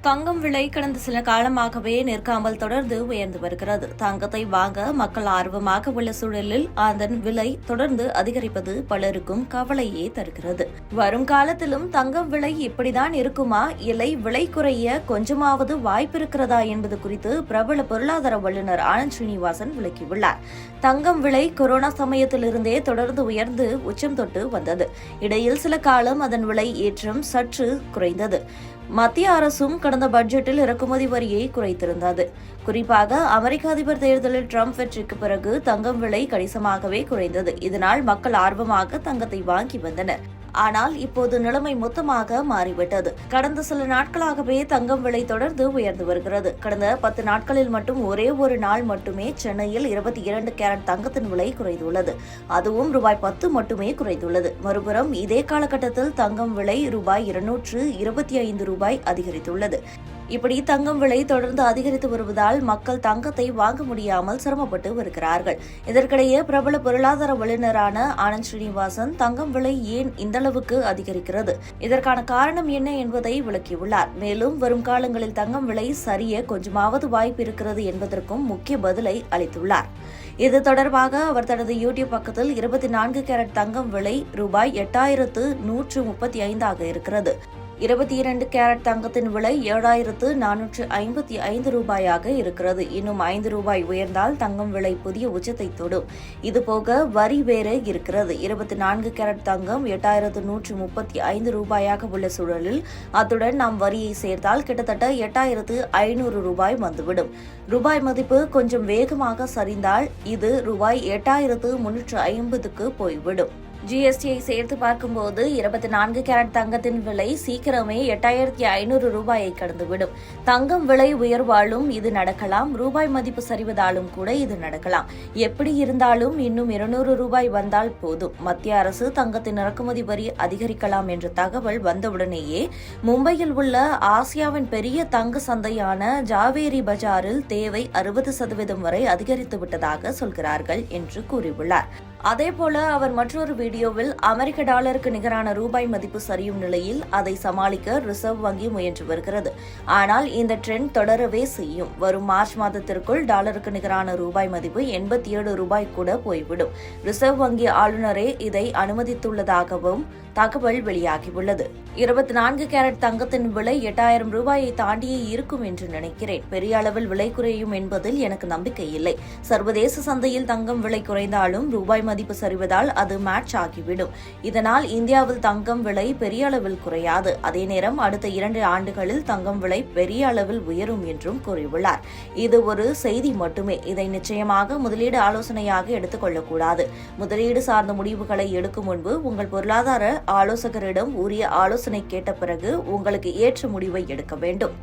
தங்கம் விலை கடந்த சில காலமாகவே நிற்காமல் தொடர்ந்து உயர்ந்து வருகிறது. தங்கத்தை வாங்க மக்கள் ஆர்வமாக உள்ள சூழலில் அதன் விலை தொடர்ந்து அதிகரிப்பது பலருக்கும் கவலையே தருகிறது. வரும் காலத்திலும் தங்கம் விலை இப்படிதான் இருக்குமா, இல்லை விலை குறைய கொஞ்சமாவது வாய்ப்பு இருக்கிறதா என்பது குறித்து பிரபல பொருளாதார வல்லுநர் ஆனந்த் ஸ்ரீனிவாசன் விளக்கியுள்ளார். தங்கம் விலை கொரோனா சமயத்திலிருந்தே தொடர்ந்து உயர்ந்து உச்சம் தொட்டு வந்தது. இடையில் சில காலம் அதன் விலை ஏற்றம் சற்று குறைந்தது. மத்திய அரசும் கடந்த பட்ஜெட்டில் இறக்குமதி வரியை குறைத்திருந்தது. குறிப்பாக அமெரிக்க அதிபர் தேர்தலில் ட்ரம்ப் வெற்றிக்கு பிறகு தங்கம் விலை கணிசமாகவே குறைந்தது. இதனால் மக்கள் ஆர்வமாக தங்கத்தை வாங்கி வந்தனர். ஆனால் இப்போது நிலைமை மொத்தமாக மாறிவிட்டது. கடந்த சில நாட்களாகவே தங்கம் விலை தொடர்ந்து உயர்ந்து வருகிறது. கடந்த 10 நாட்களில் மட்டும் ஒரே ஒரு நாள் மட்டுமே சென்னையில் 22 கேரட் தங்கத்தின் விலை குறைந்துள்ளது. அதுவும் ரூபாய் 10 மட்டுமே குறைந்துள்ளது. மறுபுறம் இதே காலகட்டத்தில் தங்கம் விலை ரூபாய் 225 அதிகரித்துள்ளது. இப்படி தங்கம் விலை தொடர்ந்து அதிகரித்து வருவதால் மக்கள் தங்கத்தை வாங்க முடியாமல் சிரமப்பட்டு வருகிறார்கள். இதற்கிடையே பிரபல பொருளாதார வல்லுநரான ஆனந்த் ஸ்ரீனிவாசன் தங்கம் விலை ஏன் இந்தளவுக்கு அதிகரிக்கிறது, இதற்கான காரணம் என்ன என்பதை விளக்கியுள்ளார். மேலும் வரும் காலங்களில் தங்கம் விலை சரிய கொஞ்சமாவது வாய்ப்பு இருக்கிறது என்பதற்கும் முக்கிய பதிலை அளித்துள்ளார். இது தொடர்பாக அவர் தனது யூடியூப் பக்கத்தில் 24 கேரட் தங்கம் விலை ரூபாய் 8135 இருக்கிறது. 22 கேரட் தங்கத்தின் விலை 7455 ரூபாயாக இருக்கிறது. இன்னும் ₹5 உயர்ந்தால் தங்கம் விலை புதிய உச்சத்தை தொடும். இதுபோக வரி வேறு இருக்கிறது. 24 கேரட் தங்கம் 8135 ரூபாயாக உள்ள சூழலில் அத்துடன் நாம் வரியை சேர்த்தால் கிட்டத்தட்ட ₹8500 வந்துவிடும். ரூபாய் மதிப்பு கொஞ்சம் வேகமாக சரிந்தால் இது ரூபாய் 8350க்கு போய்விடும். ஜிஎஸ்டியை சேர்த்து பார்க்கும்போது 24 கேரட் தங்கத்தின் விலை சீக்கிரமே ₹8500 கடந்துவிடும். தங்கம் விலை உயர்வாலும் இது நடக்கலாம், ரூபாய் மதிப்பு சரிவதாலும் கூட இது நடக்கலாம். எப்படி இருந்தாலும் இன்னும் ₹200 வந்தால் போதும். மத்திய அரசு தங்கத்தின் இறக்குமதி வரி அதிகரிக்கலாம் என்ற தகவல் வந்தவுடனேயே மும்பையில் உள்ள ஆசியாவின் பெரிய தங்க சந்தையான ஜாவேரி பஜாரில் தேவை 60% வரை அதிகரித்து விட்டதாக சொல்கிறார்கள் என்று கூறியுள்ளார். அதேபோல அவர் மற்றொரு வீடியோவில் அமெரிக்க டாலருக்கு நிகரான ரூபாய் மதிப்பு சரியும் நிலையில் அதை சமாளிக்க ரிசர்வ் வங்கி முயன்று வருகிறது. ஆனால் இந்த ட்ரெண்ட் தொடரவே செய்யும். வரும் மார்ச் மாதத்திற்குள் டாலருக்கு நிகரான ரூபாய் மதிப்பு ₹87 கூட போய்விடும். ரிசர்வ் வங்கி ஆளுநரே இதை அனுமதித்துள்ளதாகவும் தகவல் வெளியாகியுள்ளது. 24 கேரட் தங்கத்தின் விலை ₹8000 தாண்டியே இருக்கும் என்று நினைக்கிறேன். பெரிய அளவில் விலை குறையும் என்பதில் எனக்கு நம்பிக்கை இல்லை. சர்வதேச சந்தையில் தங்கம் விலை குறைந்தாலும் ரூபாய் மதிப்பு சரிவதால் அது மேட்ச் ஆகிவிடும். இதனால் இந்தியாவில் தங்கம் விலை பெரிய அளவில் குறையாது. அதே நேரம் அடுத்த 2 ஆண்டுகளில் தங்கம் விலை பெரிய அளவில் உயரும் என்றும் கூறியுள்ளார். இது ஒரு செய்தி மட்டுமே. இதை நிச்சயமாக முதலீடு ஆலோசனையாக எடுத்துக் கொள்ளக்கூடாது. முதலீடு சார்ந்த முடிவுகளை எடுக்கும் முன்பு உங்கள் பொருளாதார ஆலோசகரிடம் உரிய ஆலோசனை கேட்ட பிறகு உங்களுக்கு ஏற்ற முடிவை எடுக்க வேண்டும்.